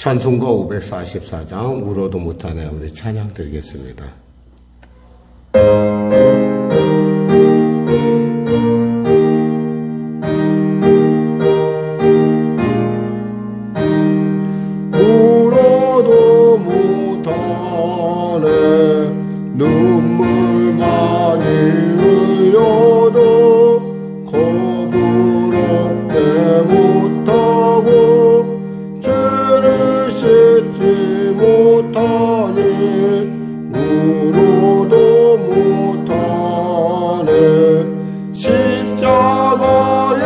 찬송가 544장 울어도 못하네 우리 찬양 드리겠습니다. 울어도 못하네 눈물 많이 흘려도 겁을 얻게 못하고 죄를 씻지 못하니 울어도 못하네 십자가에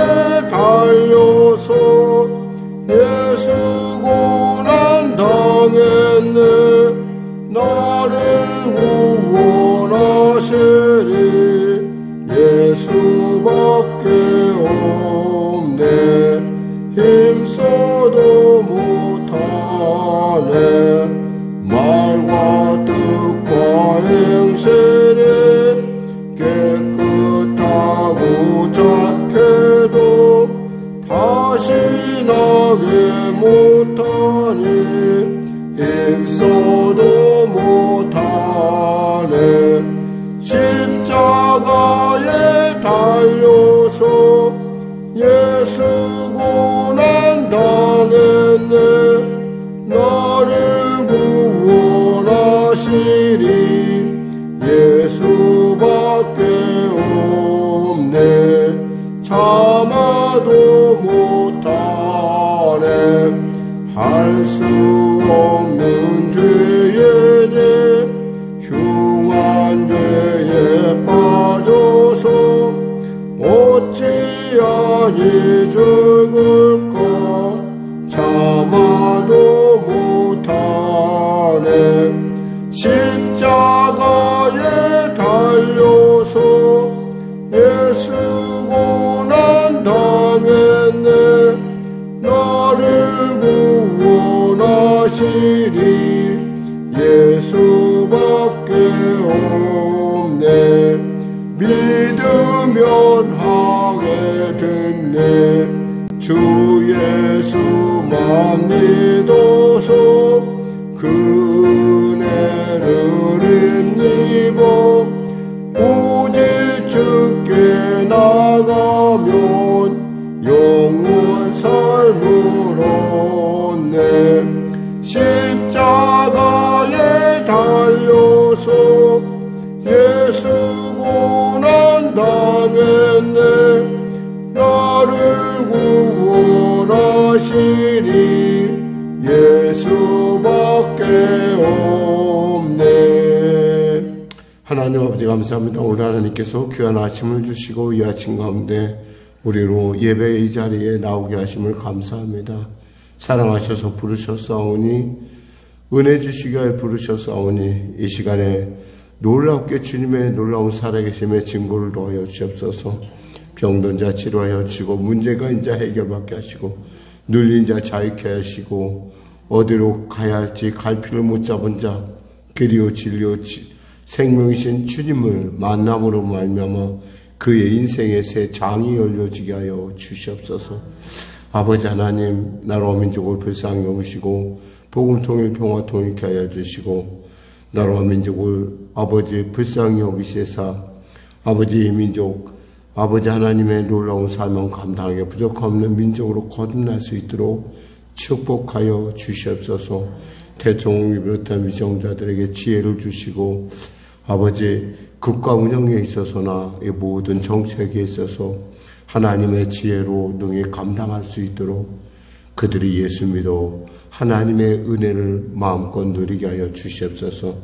달려서 예수 고난 당했네 나를 구원하시리 예수밖에 없네 힘써도 못하네 말과 뜻과 행실이 깨끗하고 착해도 다시 나게 못하니 힘써도 못하네 십자가에 달려서 예수 고난 당했네 나를 구원하시리 예수밖에 없네 참아도 못하네 할 수 없는 죄에게 흉한 죄에 빠져서 어찌하니 죽을까 참아도 못하네 십자가에 달려서 예수 고난 당했네 나를 구원하시리 예수밖에 없네 믿으면 하게 됐네 주 예수만 믿어서 그 은혜를 힘입어 오직 주께 나가면 영원 삶을 얻네 십자가에 달려서 예수 고난 당했네 나를 구원하시리 예수밖에 없네 하나님 아버지 감사합니다. 오늘 하나님께서 귀한 아침을 주시고 이 아침 가운데 우리로 예배의 자리에 나오게 하심을 감사합니다. 사랑하셔서 부르셨사오니 은혜 주시기 위하여 부르셨사오니 이 시간에 놀랍게 주님의 놀라운 살아계심의 증거를 더하여 주옵소서. 병든 자 치료하여 주시고 문제가 인자 해결받게 하시고 눌린 자 자유케 하시고 어디로 가야 할지 갈피를 못 잡은 자 그리오 진리오 생명이신 주님을 만남으로 말미암아 그의 인생의 새 장이 열려지게 하여 주시옵소서. 아버지 하나님 나라와 민족을 불쌍히 여기시고 복음 통일 평화 통일케 하여 주시고 나라와 민족을 아버지 불쌍히 여기시사 아버지 이 민족 아버지 하나님의 놀라운 사명 감당하게 부족함없는 민족으로 거듭날 수 있도록 축복하여 주시옵소서. 대통령을 비롯한 위정자들에게 지혜를 주시고 아버지 국가 운영에 있어서나 이 모든 정책에 있어서 하나님의 지혜로 능히 감당할 수 있도록 그들이 예수 믿어 하나님의 은혜를 마음껏 누리게 하여 주시옵소서.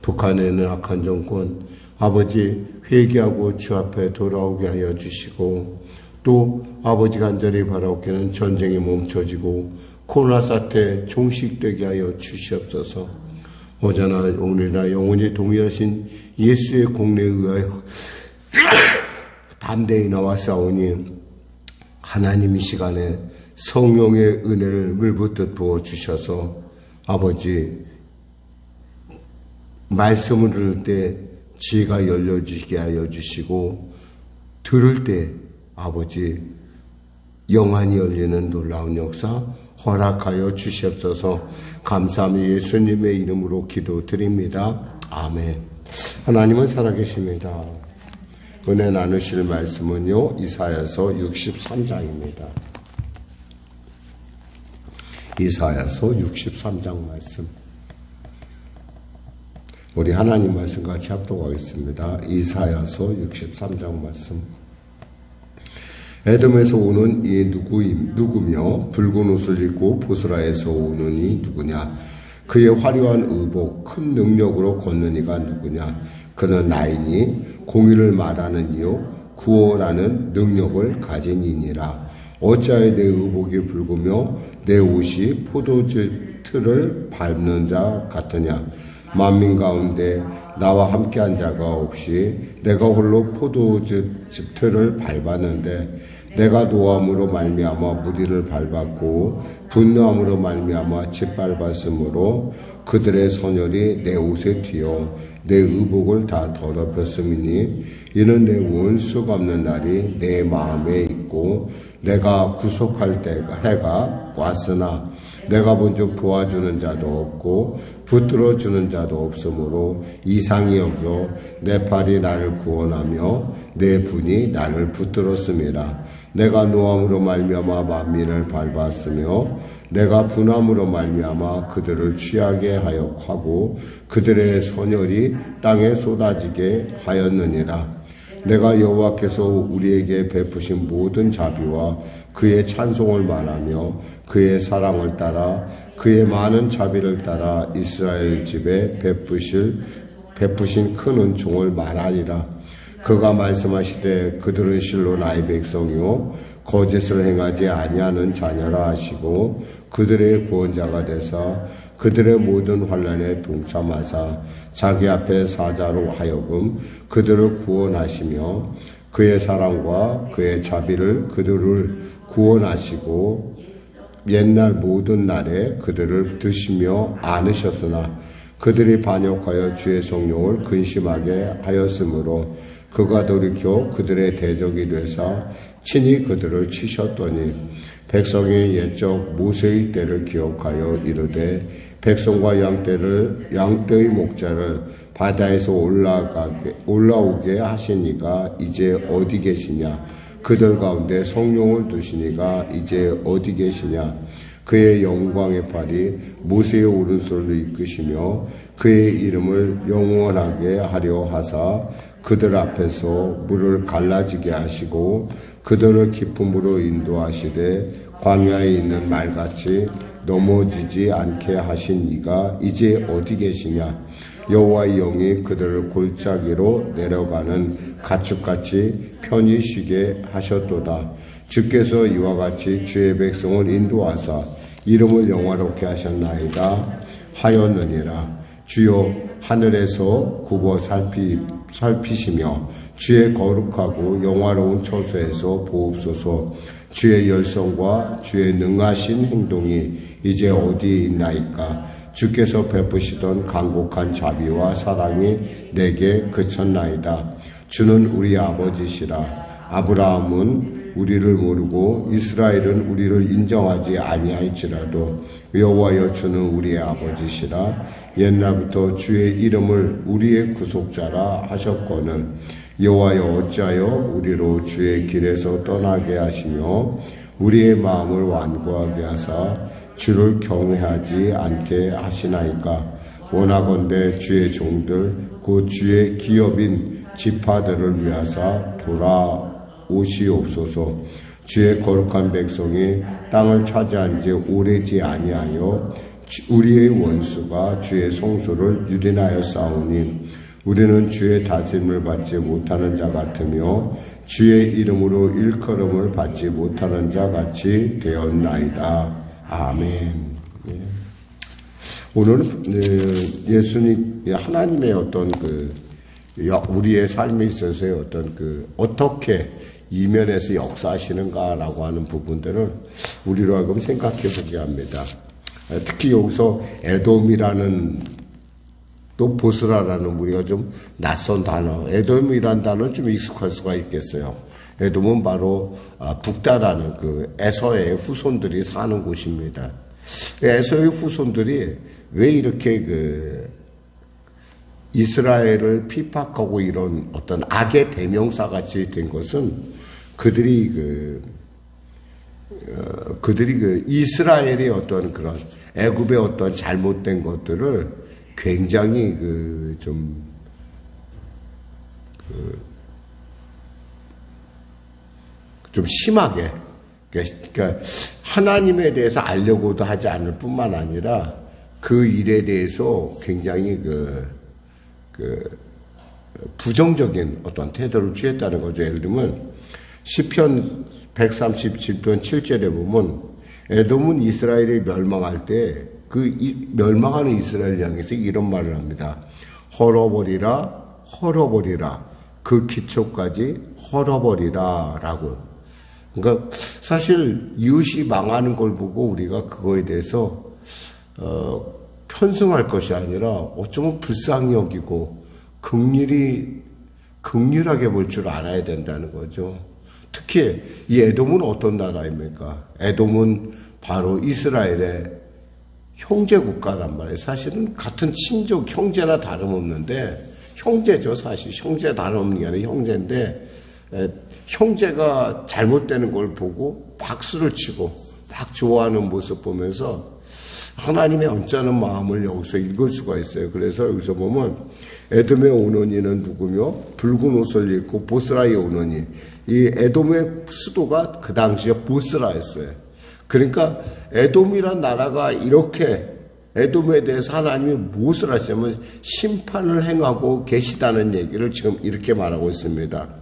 북한에 있는 악한 정권 아버지 회개하고 주 앞에 돌아오게 하여 주시고 또 아버지 간절히 바라옵기는 전쟁이 멈춰지고 코로나 사태 종식되게 하여 주시옵소서. 오자나 오늘이나 영원히 동일하신 예수의 공로에 의하여 담대히 나와싸우니 하나님 이 시간에 성령의 은혜를 물붓듯 부어주셔서 아버지 말씀을 들을 때 지혜가 열려지게 하여 주시고 들을 때 아버지 영안이 열리는 놀라운 역사 허락하여 주시옵소서. 감사하며 예수님의 이름으로 기도드립니다. 아멘. 하나님은 살아계십니다. 은혜 나누실 말씀은요, 이사야서 63장입니다. 이사야서 63장 말씀. 우리 하나님 말씀 같이 합독하겠습니다. 이사야서 63장 말씀. 에돔에서 오는 이 누구며 붉은 옷을 입고 보스라에서 오는 이 누구냐? 그의 화려한 의복 큰 능력으로 걷는 이가 누구냐? 그는 나이니 공의를 말하는 이요 구원하는 능력을 가진 이니라. 어찌하여 내 의복이 붉으며 내 옷이 포도즙 틀을 밟는 자 같으냐? 만민 가운데 나와 함께한 자가 없이 내가 홀로 포도즙 틀을 밟았는데 내가 노함으로 말미암아 무리를 밟았고 분노함으로 말미암아 짓밟았으므로 그들의 선열이 내 옷에 튀어 내 의복을 다 더럽혔음이니 이는 내 원수 갚는 날이 내 마음에 있고 내가 구속할 때가 해가 왔으나 내가 먼저 도와주는 자도 없고 붙들어주는 자도 없으므로 이상히 여겨 내 팔이 나를 구원하며 내 분이 나를 붙들었음이라. 내가 노함으로 말미암아 만민을 밟았으며 내가 분함으로 말미암아 그들을 취하게 하고 그들의 선열이 땅에 쏟아지게 하였느니라. 내가 여호와께서 우리에게 베푸신 모든 자비와 그의 찬송을 말하며 그의 사랑을 따라 그의 많은 자비를 따라 이스라엘 집에 베푸신 큰 은총을 말하리라. 그가 말씀하시되 그들은 실로 나의 백성이요 거짓을 행하지 아니하는 자녀라 하시고 그들의 구원자가 되사 그들의 모든 환난에 동참하사 자기 앞에 사자로 하여금 그들을 구원하시며 그의 사랑과 그의 자비를 그들을 구원하시고 옛날 모든 날에 그들을 드시며 안으셨으나 그들이 반역하여 주의 성령을 근심하게 하였으므로 그가 돌이켜 그들의 대적이 되사 친히 그들을 치셨더니 백성이 옛적 모세의 때를 기억하여 이르되 백성과 양떼의 목자를 바다에서 올라오게 하시니가 이제 어디 계시냐? 그들 가운데 성령을 두시니가 이제 어디 계시냐? 그의 영광의 팔이 모세의 오른손을 이끄시며 그의 이름을 영원하게 하려 하사 그들 앞에서 물을 갈라지게 하시고 그들을 깊은 물로 인도하시되 광야에 있는 말같이 넘어지지 않게 하신 이가 이제 어디 계시냐? 여호와의 영이 그들을 골짜기로 내려가는 가축같이 편히 쉬게 하셨도다. 주께서 이와 같이 주의 백성을 인도하사 이름을 영화롭게 하셨나이다 하였느니라. 주여 하늘에서 굽어 살피시며 주의 거룩하고 영화로운 처소에서 보옵소서. 주의 열성과 주의 능하신 행동이 이제 어디에 있나이까? 주께서 베푸시던 간곡한 자비와 사랑이 내게 그쳤나이다. 주는 우리 아버지시라. 아브라함은 우리를 모르고 이스라엘은 우리를 인정하지 아니할지라도 여호와여 주는 우리의 아버지시라. 옛날부터 주의 이름을 우리의 구속자라 하셨거늘 여호와여 어찌하여 우리로 주의 길에서 떠나게 하시며 우리의 마음을 완고하게 하사 주를 경외하지 않게 하시나이까? 원하건대 주의 종들 곧 주의 기업인 지파들을 위하사 돌아오시옵소서. 주의 거룩한 백성이 땅을 차지한 지 오래지 아니하여 우리의 원수가 주의 성소를 유린하여 싸우니 우리는 주의 다짐을 받지 못하는 자 같으며 주의 이름으로 일컬음을 받지 못하는 자 같이 되었나이다. 아멘. 오늘은 예수님 하나님의 어떤 우리의 삶에 있어서의 어떤 어떻게 이면에서 역사하시는가라고 하는 부분들을 우리로 하여금 생각해 보게 합니다. 특히 여기서 에돔이라는 또 보스라라는 우리가 좀 낯선 단어, 에돔이라는 단어는 좀 익숙할 수가 있겠어요. 에돔은 바로 북다라는 그 에서의 후손들이 사는 곳입니다. 에서의 후손들이 왜 이렇게 그 이스라엘을 핍박하고 이런 어떤 악의 대명사 같이 된 것은 그들이 그 이스라엘의 어떤 그런 애굽의 어떤 잘못된 것들을 굉장히 좀 심하게, 그러니까 하나님에 대해서 알려고도 하지 않을 뿐만 아니라 그 일에 대해서 굉장히 부정적인 어떤 태도를 취했다는 거죠. 예를 들면 시편 137편 7절에 보면 에돔은 이스라엘이 멸망할 때 그 멸망하는 이스라엘 향해서 이런 말을 합니다. 헐어버리라, 헐어버리라, 그 기초까지 헐어버리라 라고. 그러니까 사실 이웃이 망하는 걸 보고 우리가 그거에 대해서 편승할 것이 아니라 어쩌면 불쌍히 여기고 극률하게 볼 줄 알아야 된다는 거죠. 특히 이 에돔은 어떤 나라입니까? 에돔은 바로 이스라엘의 형제 국가란 말이에요. 사실은 같은 친족 형제나 다름없는데 형제죠. 사실 형제 다름없는 게 아니라 형제인데 형제가 잘못되는 걸 보고 박수를 치고 막 좋아하는 모습 보면서 하나님의 언짢은 마음을 여기서 읽을 수가 있어요. 그래서 여기서 보면 에돔에 오너니는 누구며 붉은 옷을 입고 보스라에 오너니, 이 에돔의 수도가 그 당시에 보스라였어요. 그러니까 에돔이란 나라가 이렇게 에돔에 대해서 하나님이 무엇을 하시냐면 심판을 행하고 계시다는 얘기를 지금 이렇게 말하고 있습니다.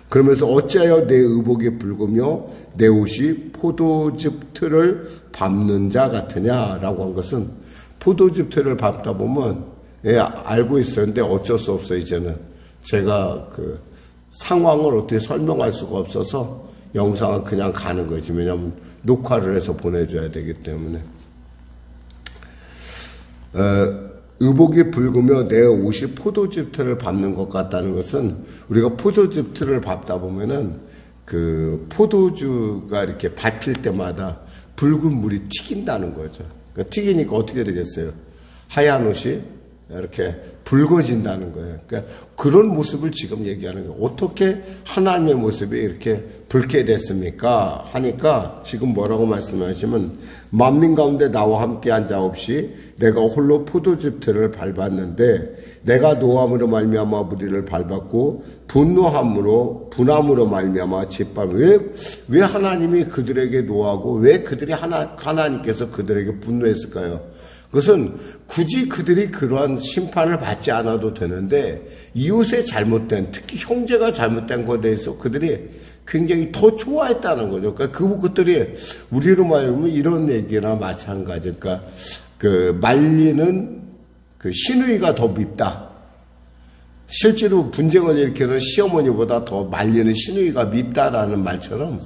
그러면서 어찌하여 내 의복이 붉으며 내 옷이 포도즙 틀을 밟는 자 같으냐라고 한 것은, 포도즙 틀을 밟다 보면 알고 있었는데 어쩔 수 없어요. 이제는 제가 그 상황을 어떻게 설명할 수가 없어서 영상은 그냥 가는 거지. 왜냐하면 녹화를 해서 보내줘야 되기 때문에. 의복이 붉으며 내 옷이 포도즙 틀을 밟는 것 같다는 것은, 우리가 포도즙 틀을 밟다 보면은 그 포도주가 이렇게 밟힐 때마다 붉은 물이 튀긴다는 거죠. 그러니까 튀기니까 어떻게 되겠어요? 하얀 옷이 이렇게 붉어진다는 거예요. 그러니까 그런 모습을 지금 얘기하는 거예요. 어떻게 하나님의 모습이 이렇게 붉게 됐습니까? 하니까 지금 뭐라고 말씀하시면, 만민 가운데 나와 함께 한 자 없이 내가 홀로 포도즙 틀을 밟았는데 내가 노함으로 말미암아 무리를 밟았고 분함으로 말미암아 짓밟아. 왜 하나님이 그들에게 노하고 왜 그들이 하나님께서 그들에게 분노했을까요? 그것은 굳이 그들이 그러한 심판을 받지 않아도 되는데 이웃의 잘못된, 특히 형제가 잘못된 것에 대해서 그들이 굉장히 더 좋아했다는 거죠. 그러니까 그것들이 우리로 말하면 이런 얘기나 마찬가지. 그러니까 그 말리는 그 시누이가 더 밉다. 실제로 분쟁을 일으키는 시어머니보다 더 말리는 시누이가 밉다라는 말처럼,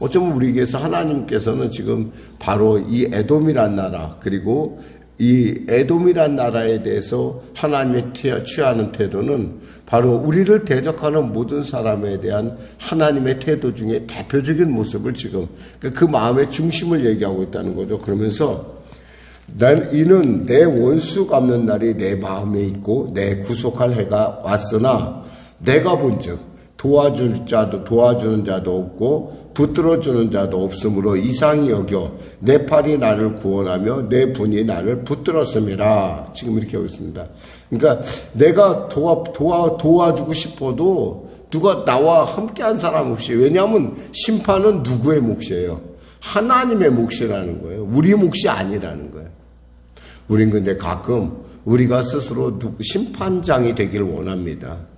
어쩌면 우리에게서 하나님께서는 지금 바로 이 에돔이란 나라, 그리고 이 에돔이란 나라에 대해서 하나님의 취하는 태도는 바로 우리를 대적하는 모든 사람에 대한 하나님의 태도 중에 대표적인 모습을 지금 그 마음의 중심을 얘기하고 있다는 거죠. 그러면서 이는 내 원수 갚는 날이 내 마음에 있고 내 구속할 해가 왔으나 내가 본즉 도와주는 자도 없고 붙들어주는 자도 없으므로 이상히 여겨 내 팔이 나를 구원하며 내 분이 나를 붙들었음이라. 지금 이렇게 하고 있습니다. 그러니까 내가 도와주고 싶어도 누가 나와 함께한 사람 없이, 왜냐하면 심판은 누구의 몫이에요? 하나님의 몫이라는 거예요. 우리 몫이 아니라는 거예요. 우린 근데 가끔 우리가 스스로 심판장이 되길 원합니다.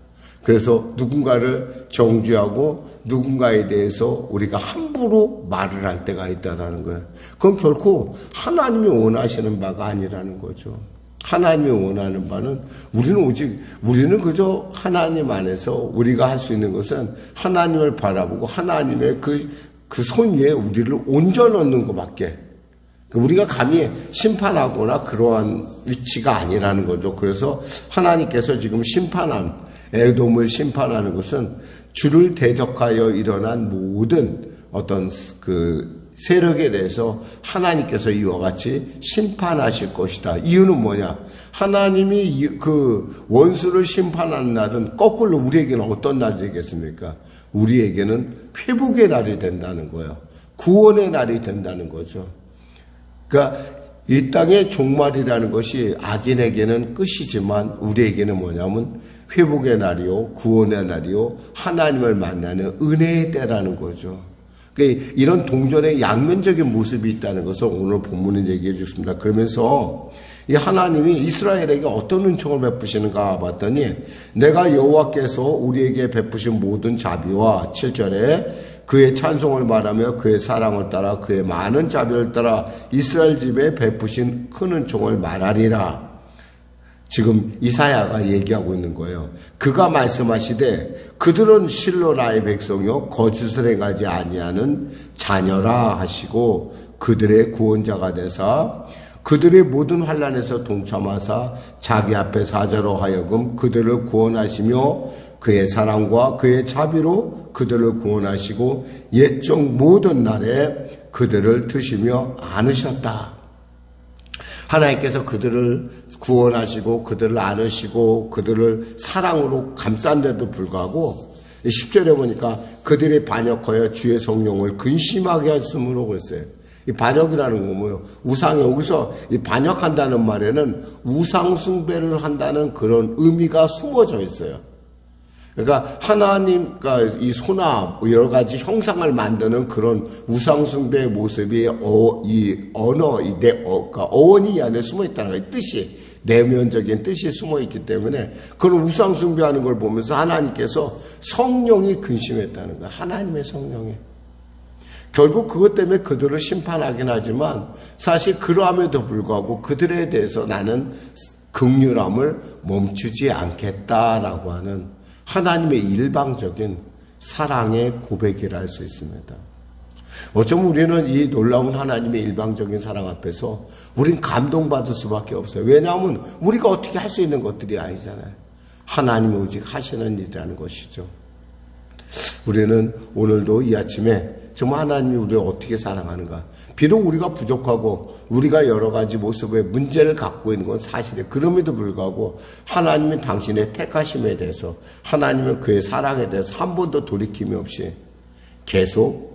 그래서 누군가를 정죄하고 누군가에 대해서 우리가 함부로 말을 할 때가 있다라는 거예요. 그건 결코 하나님이 원하시는 바가 아니라는 거죠. 하나님이 원하는 바는 우리는 그저 하나님 안에서 우리가 할 수 있는 것은 하나님을 바라보고 하나님의 그 손 위에 우리를 얹어놓는 것밖에, 우리가 감히 심판하거나 그러한 위치가 아니라는 거죠. 그래서 하나님께서 지금 에돔을 심판하는 것은 주를 대적하여 일어난 모든 어떤 그 세력에 대해서 하나님께서 이와 같이 심판하실 것이다. 이유는 뭐냐? 하나님이 그 원수를 심판하는 날은 거꾸로 우리에게는 어떤 날이 되겠습니까? 우리에게는 회복의 날이 된다는 거예요. 구원의 날이 된다는 거죠. 그러니까 이 땅의 종말이라는 것이 악인에게는 끝이지만 우리에게는 뭐냐면 회복의 날이요, 구원의 날이요, 하나님을 만나는 은혜의 때라는 거죠. 그러니까 이런 동전의 양면적인 모습이 있다는 것을 오늘 본문은 얘기해 주십니다. 그러면서 이 하나님이 이스라엘에게 어떤 은총을 베푸시는가 봤더니 내가 여호와께서 우리에게 베푸신 모든 자비와 7절에 그의 찬송을 말하며 그의 사랑을 따라 그의 많은 자비를 따라 이스라엘 집에 베푸신 큰 은총을 말하리라. 지금 이사야가 얘기하고 있는 거예요. 그가 말씀하시되 그들은 실로 나의 백성이요 거짓을 행하지 아니하는 자녀라 하시고 그들의 구원자가 되사 그들의 모든 환난에서 동참하사 자기 앞에 사자로 하여금 그들을 구원하시며 그의 사랑과 그의 자비로 그들을 구원하시고 옛적 모든 날에 그들을 드시며 안으셨다. 하나님께서 그들을 구원하시고 그들을 안으시고 그들을 사랑으로 감싼데도 불구하고 10절에 보니까 그들이 반역하여 주의 성령을 근심하게 하였으므로 그랬어요. 이 반역이라는 건 뭐예요? 우상이 여기서 이 반역한다는 말에는 우상 숭배를 한다는 그런 의미가 숨어져 있어요. 그러니까 하나님, 그러니까 이 소나 여러 가지 형상을 만드는 그런 우상 숭배의 모습이 그러니까 어원이 안에 숨어 있다는 거예요. 뜻이 내면적인 뜻이 숨어 있기 때문에 그런 우상 숭배하는 걸 보면서 하나님께서 성령이 근심했다는 거예요. 하나님의 성령이. 결국 그것 때문에 그들을 심판하긴 하지만 사실 그러함에도 불구하고 그들에 대해서 나는 긍휼함을 멈추지 않겠다라고 하는 하나님의 일방적인 사랑의 고백이라 할 수 있습니다. 어쩌면 우리는 이 놀라운 하나님의 일방적인 사랑 앞에서 우린 감동받을 수밖에 없어요. 왜냐하면 우리가 어떻게 할 수 있는 것들이 아니잖아요. 하나님이 오직 하시는 일이라는 것이죠. 우리는 오늘도 이 아침에 정말 하나님이 우리를 어떻게 사랑하는가. 비록 우리가 부족하고 우리가 여러 가지 모습의 문제를 갖고 있는 건 사실이에요. 그럼에도 불구하고 하나님은 당신의 택하심에 대해서 하나님은 그의 사랑에 대해서 한 번도 돌이킴이 없이 계속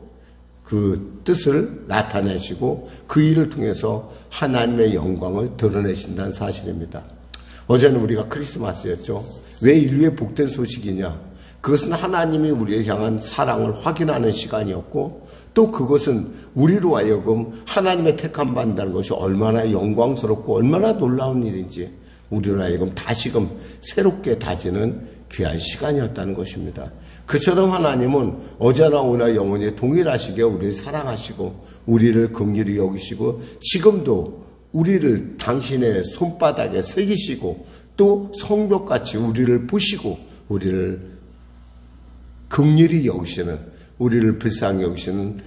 그 뜻을 나타내시고 그 일을 통해서 하나님의 영광을 드러내신다는 사실입니다. 어제는 우리가 크리스마스였죠. 왜 인류의 복된 소식이냐? 그것은 하나님이 우리에 향한 사랑을 확인하는 시간이었고 또 그것은 우리로 하여금 하나님의 택함 받는다는 것이 얼마나 영광스럽고 얼마나 놀라운 일인지 우리로 하여금 다시금 새롭게 다지는 귀한 시간이었다는 것입니다. 그처럼 하나님은 어제나 오늘 영원히 동일하시게 우리를 사랑하시고 우리를 긍휼히 여기시고 지금도 우리를 당신의 손바닥에 새기시고 또 성벽같이 우리를 보시고 우리를 긍휼히 여기시는 우리를 불쌍히 여기시는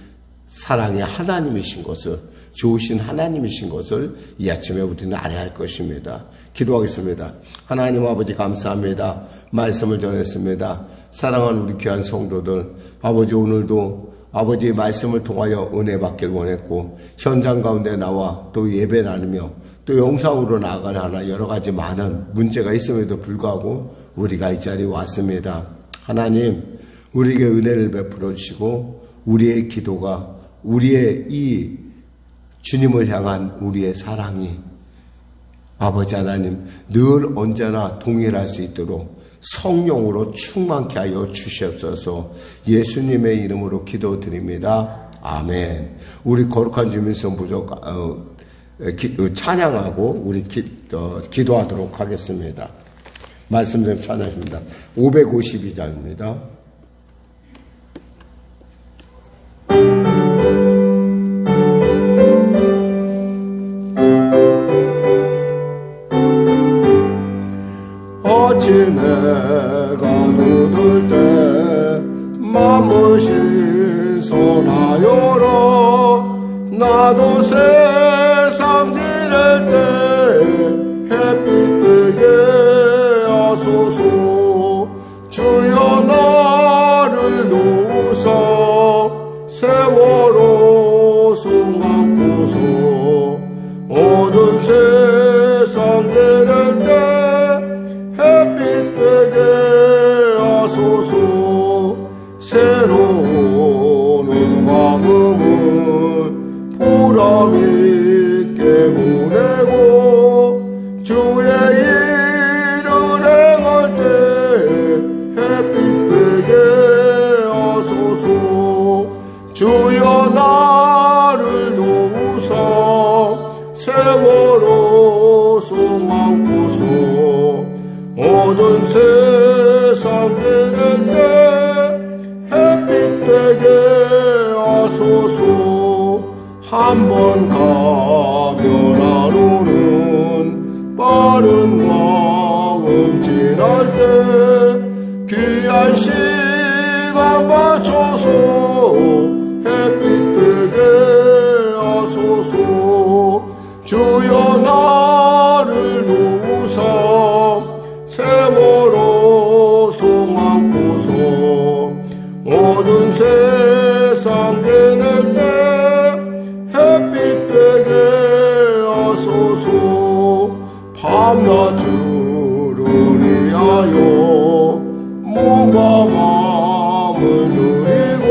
사랑의 하나님이신 것을 좋으신 하나님이신 것을 이 아침에 우리는 알아야 할 것입니다. 기도하겠습니다. 하나님 아버지 감사합니다. 말씀을 전했습니다. 사랑하는 우리 귀한 성도들 아버지 오늘도 아버지의 말씀을 통하여 은혜 받길 원했고 현장 가운데 나와 또 예배 나누며 또 영상으로 나아가려 하나 여러 가지 많은 문제가 있음에도 불구하고 우리가 이 자리에 왔습니다. 하나님 우리에게 은혜를 베풀어 주시고 우리의 기도가 우리의 이 주님을 향한 우리의 사랑이 아버지 하나님 늘 언제나 동일할 수 있도록 성령으로 충만케 하여 주시옵소서. 예수님의 이름으로 기도드립니다. 아멘. 우리 거룩한 주민성 부족 찬양하고 우리 기도하도록 하겠습니다. 말씀대로 찬양합니다. 552장입니다. 내가 두들 때 맘을 신선하여라 나도 세상 지낼 때 햇빛 되게 하소서 주여 나를 보람 있게 보내고 주의 일을 행할 때 햇빛 되게 하소서. 주여 나를 도우사 세월호 손 안고서 모든 세상 지낼 때 햇빛 되게 하소서. 한 번 가면 하루는 빠른 마음 지날 때 귀한 시간 맞춰서 햇빛 되게 하소서. 주여 나를 도우사 세월호 손 안고서 모든 세상 지낼 때 햇빛 되게 하소서. 밤낮 주를 위하여 몸과 마음을 드리고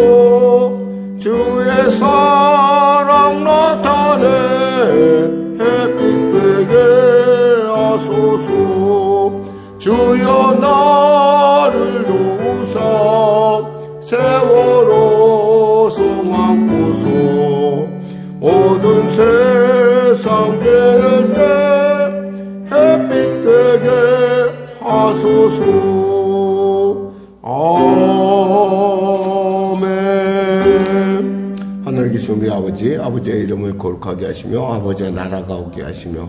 주의 사랑 나타내 햇빛 되게 하소서. 주여 나를 도우사 세월호 손 안고서 모든 세상 지낼 때 햇빛 되게 하소서. 아멘. 하늘에 계신 우리 아버지, 아버지의 이름을 거룩하게 하시며 아버지의 나라가 오게 하시며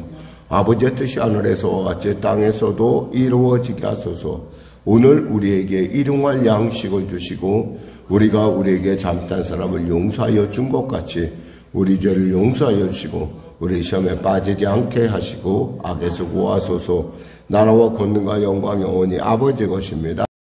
아버지의 뜻이 하늘에서와 같이 땅에서도 이루어지게 하소서. 오늘 우리에게 일용할 양식을 주시고 우리가 우리에게 잘못한 사람을 용서하여 준 것 같이 우리 죄를 용서하여 주시고 우리 시험에 빠지지 않게 하시고 악에서 구하소서. 나라와 권능과 영광 영원히 아버지 것입니다.